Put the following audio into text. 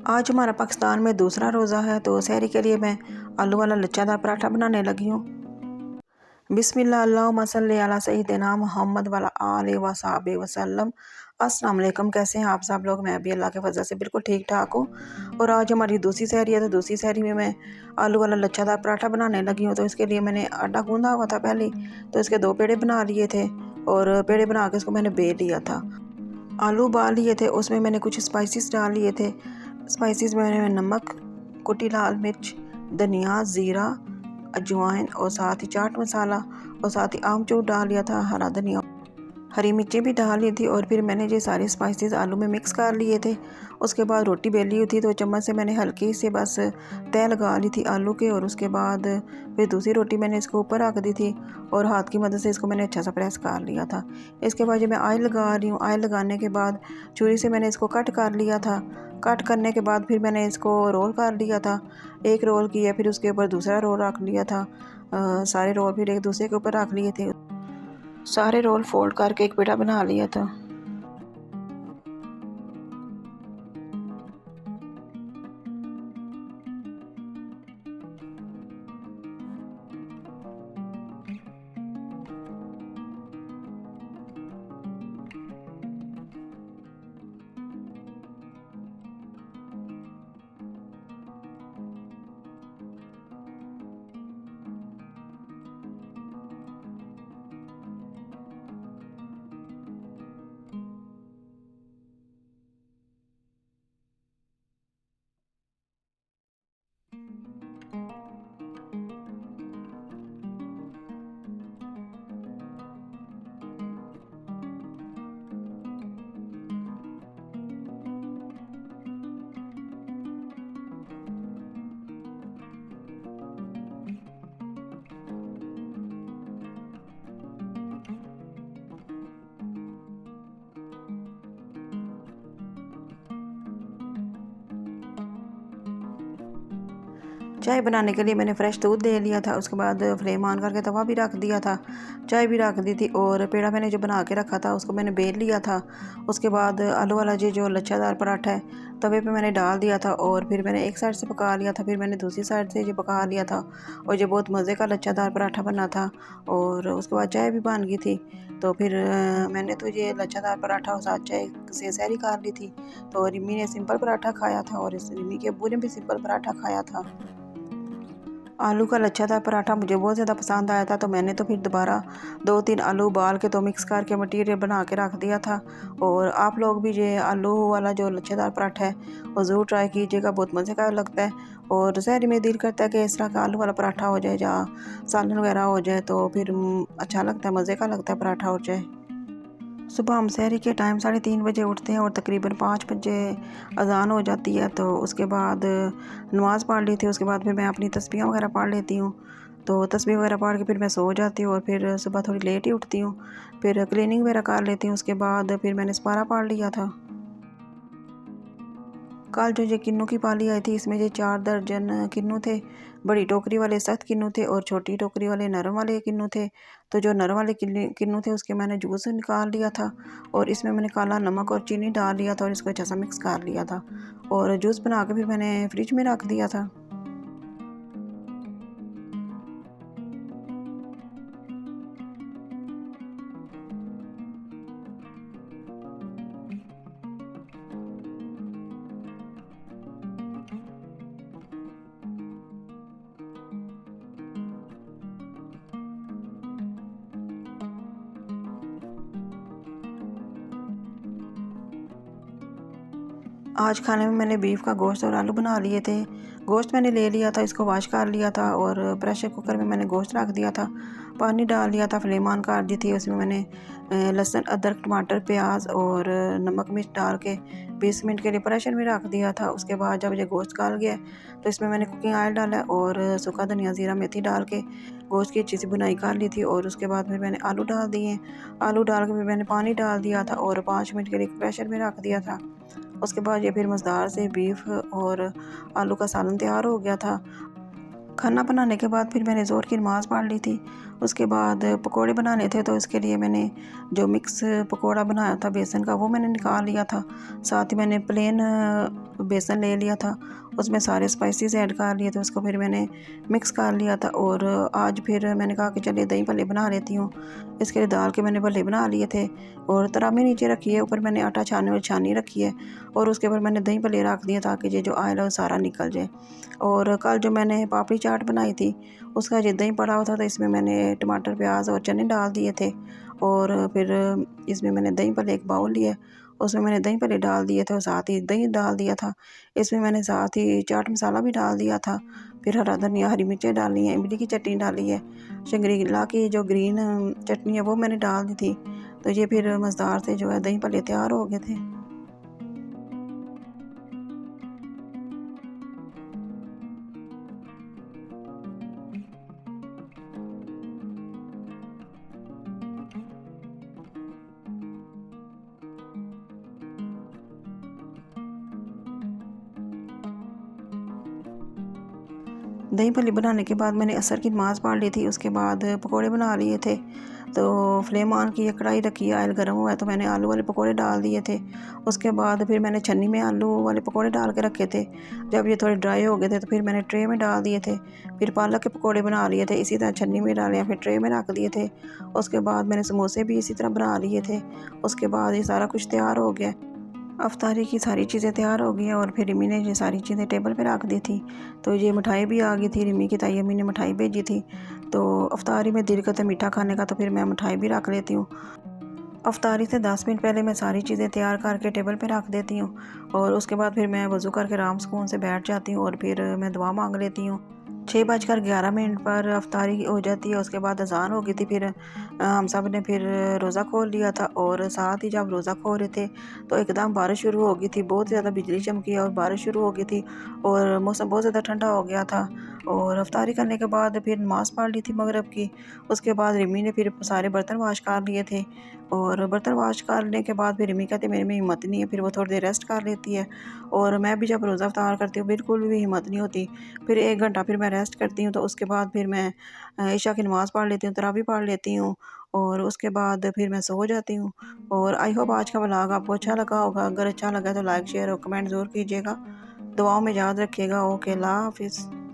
आज हमारा पाकिस्तान में दूसरा रोज़ा है, तो सहरी के लिए मैं आलू वाला लच्छादार पराठा बनाने लगी हूँ। बिस्मिल्लाह अल्लाहुम्मा सल्ली अला सय्यिदिना मुहम्मद व अला आलिहि व सहबिहि वसल्लम। अस्सलाम वालेकुम, कैसे हैं आप सब लोग। मैं भी अल्लाह के फजल से बिल्कुल ठीक ठाक हूँ। और आज हमारी दूसरी सहरी है, तो दूसरी सहरी में मैं आलू वाला लच्छादार पराठा बनाने लगी हूँ। तो इसके लिए मैंने आटा गूँधा हुआ था पहले, तो इसके 2 पेड़े बना लिए थे और पेड़े बना के इसको मैंने बेल लिया था। आलू उबाल लिए थे, उसमें मैंने कुछ स्पाइसेस डाल लिए थे। स्पाइसेस में मैंने नमक, कुटी लाल मिर्च, धनिया, ज़ीरा, अजवाइन और साथ ही चाट मसाला और साथ ही आमचूर डाल लिया था, हरा धनिया, हरी मिर्चें भी डाल ली थी। और फिर मैंने ये सारे स्पाइसेस आलू में मिक्स कर लिए थे। उसके बाद रोटी बेली हुई थी, तो चम्मच से मैंने हल्की से बस तय लगा ली थी आलू के। और उसके बाद फिर दूसरी रोटी मैंने इसको ऊपर रख दी थी और हाथ की मदद से इसको मैंने अच्छा सा प्रेस कर लिया था। इसके बाद जब मैं ऑयल लगा रही हूँ, ऑयल लगाने के बाद छुरी से मैंने इसको कट कर लिया था। कट करने के बाद फिर मैंने इसको रोल कर लिया था। एक रोल किया, फिर उसके ऊपर दूसरा रोल रख लिया था। सारे रोल फिर एक दूसरे के ऊपर रख लिए थे। सारे रोल फोल्ड करके एक पेड़ा बना लिया था। चाय बनाने के लिए मैंने फ्रेश दूध ले लिया था। उसके बाद फ्लेम ऑन करके तवा भी रख दिया था, चाय भी रख दी थी और पेड़ा मैंने जो बना के रखा था उसको मैंने बेल लिया था। उसके बाद आलू वाला जो लच्छादार पराठा है तवे पे मैंने डाल दिया था और फिर मैंने एक साइड से पका लिया था, फिर मैंने दूसरी साइड से जो पका लिया था और जो बहुत मज़े का लच्छादार पराठा बना था। और उसके बाद चाय भी बन गई थी। तो फिर मैंने तो ये लच्छादार पराठा और साथ चाय से सहरी कर ली थी। तो रिमी ने सिंपल पराठा खाया था और इस रिमी के अब्बू ने भी सिंपल पराठा खाया था। आलू का लच्छादार पराठा मुझे बहुत ज़्यादा पसंद आया था, तो मैंने तो फिर दोबारा 2-3 आलू उबाल के तो मिक्स करके मटीरियल बना के रख दिया था। और आप लोग भी ये आलू वाला जो लच्छेदार पराठा है वो ज़रूर ट्राई कीजिएगा, बहुत मज़े का लगता है। और सहरी में दिल करता है कि इस तरह का आलू वाला पराठा हो जाए या सालन वगैरह हो जाए, तो फिर अच्छा लगता है, मज़े का लगता है पराठा हो जाए। सुबह हम सहरी के टाइम 3:30 बजे उठते हैं और तकरीबन 5 बजे अज़ान हो जाती है। तो उसके बाद नमाज़ पढ़ ली थी। उसके बाद फिर मैं अपनी तस्बीह वगैरह पढ़ लेती हूँ। तो तस्बीह वगैरह पढ़ के फिर मैं सो जाती हूँ और फिर सुबह थोड़ी लेट ही उठती हूँ। फिर क्लीनिंग वगैरह कर लेती हूँ। उसके बाद फिर मैंने सपारा पढ़ लिया था। कल जो ये किन्नू की पाली आई थी, इसमें ये 4 दर्जन किन्नू थे। बड़ी टोकरी वाले सख्त किन्नू थे और छोटी टोकरी वाले नरम वाले किन्नू थे। तो जो नरम वाले किन्नू थे उसके मैंने जूस निकाल लिया था और इसमें मैंने काला नमक और चीनी डाल लिया था और इसको अच्छा सा मिक्स कर लिया था और जूस बना के फिर मैंने फ्रिज में रख दिया था। आज खाने में मैंने बीफ का गोश्त और आलू बना लिए थे। गोश्त मैंने ले लिया था, इसको वॉश कर लिया था और प्रेशर कुकर में मैंने गोश्त रख दिया था, पानी डाल लिया था, फ्लेम ऑन कर दी थी। उसमें मैंने लहसुन, अदरक, टमाटर, प्याज और नमक मिर्च डाल के 20 मिनट के लिए प्रेशर में रख दिया था। उसके बाद जब ये गोश्त गल गया तो इसमें मैंने कुकिंग ऑयल डाला और सूखा धनिया, ज़ीरा, मेथी डाल के गोश्त की अच्छी सी बुनाई कर ली थी। और उसके बाद फिर मैंने आलू डाल दिए। आलू डाल के फिर मैंने पानी डाल दिया था और 5 मिनट के लिए प्रेशर में रख दिया था। उसके बाद ये फिर मज़ेदार से बीफ और आलू का सालन तैयार हो गया था। खाना बनाने के बाद फिर मैंने ज़ोहर की नमाज़ पढ़ ली थी उसके बाद पकोड़े बनाने थे, तो इसके लिए मैंने जो मिक्स पकोड़ा बनाया था बेसन का वो मैंने निकाल लिया था। साथ ही मैंने प्लेन बेसन ले लिया था, उसमें सारे स्पाइसेस ऐड कर लिए थे, उसको फिर मैंने मिक्स कर लिया था। और आज फिर मैंने कहा कि चलिए दही भल्ले बना लेती हूँ। इसके लिए दाल के मैंने भल्ले बना लिए थे और तरामी नीचे रखी है, ऊपर मैंने आटा छानने वाली छानी रखी है और उसके ऊपर मैंने दही भल्ले रख दिए ताकि ये जो ऑयल है वो सारा निकल जाए। और कल जो मैंने पापड़ी चाट बनाई थी उसका जो दही पड़ा हुआ था, तो इसमें मैंने टमाटर प्याज और चने डाल दिए थे और फिर इसमें मैंने दही भल्ले एक बाउल लिया, उसमें मैंने दही भल्ले डाल दिए थे और साथ ही दही डाल दिया था। इसमें मैंने साथ ही चाट मसाला भी डाल दिया था, फिर हरा धनिया हरी मिर्चें डाली हैं, इमली की चटनी डाली है, शंगरीला की जो ग्रीन चटनी है वो मैंने डाल दी थी। तो ये फिर मज़ेदार से जो है दही भल्ले तैयार हो गए थे। दही भल्ले बनाने के बाद मैंने असर की नमाज़ पढ़ ली थी, उसके बाद पकोड़े बना लिए थे। तो फ्लेम ऑन की, कढ़ाई रखी, ऑयल गर्म हुआ है तो मैंने आलू वाले पकोड़े डाल दिए थे। उसके बाद फिर मैंने छन्नी में आलू वाले पकोड़े डाल के रखे थे। जब ये थोड़े ड्राई हो गए थे तो फिर मैंने ट्रे में डाल दिए थे। फिर पालक के पकोड़े बना लिए थे, इसी तरह छन्नी में डाले, फिर ट्रे में रख दिए थे। उसके बाद मैंने समोसे भी इसी तरह बना लिए थे। उसके बाद ये सारा कुछ तैयार हो गया। अफ्तारी की सारी चीज़ें तैयार हो गई हैं और फिर रिमी ने ये सारी चीज़ें टेबल पे रख दी थी। तो ये मिठाई भी आ गई थी, रिमी की ताई अम्मी ने मिठाई भेजी थी। तो अफ्तारी में दिल करता है मीठा खाने का, तो फिर मैं मिठाई भी रख लेती हूँ। अफ्तारी से 10 मिनट पहले मैं सारी चीज़ें तैयार करके टेबल पे रख देती हूँ और उसके बाद फिर मैं वज़ू करके आराम सुकून से बैठ जाती हूँ और फिर मैं दुआ मांग लेती हूँ। 6:11 पर अफ्तारी हो जाती है, उसके बाद अज़ान हो गई थी। फिर हम सब ने फिर रोज़ा खोल लिया था और साथ ही जब रोज़ा खोल रहे थे तो एकदम बारिश शुरू हो गई थी, बहुत ज़्यादा बिजली चमकी और बारिश शुरू हो गई थी और मौसम बहुत ज़्यादा ठंडा हो गया था। और अफ्तारी करने के बाद फिर नमाज़ पढ़ ली थी मगरिब की। उसके बाद रिमी ने फिर सारे बर्तन वाश कर लिए थे और बर्तन वाश करने के बाद फिर रिमी कहती है मेरे में हिम्मत नहीं है, फिर वो थोड़ी देर रेस्ट कर लेती है। और मैं भी जब रोज़ा अफ्तार करती हूँ बिल्कुल भी हिम्मत नहीं होती, फिर 1 घंटा फिर मैं रेस्ट करती हूँ। तो उसके बाद फिर मैं इशा की नमाज़ पढ़ लेती हूँ, तरावी पढ़ लेती हूँ और उसके बाद फिर मैं सो जाती हूँ। और आई होप आज का व्लॉग आपको अच्छा लगा होगा। अगर अच्छा लगा तो लाइक शेयर और कमेंट ज़रूर कीजिएगा। दुआओं में याद रखिएगा। ओके, अल्लाह हाफ़िज़।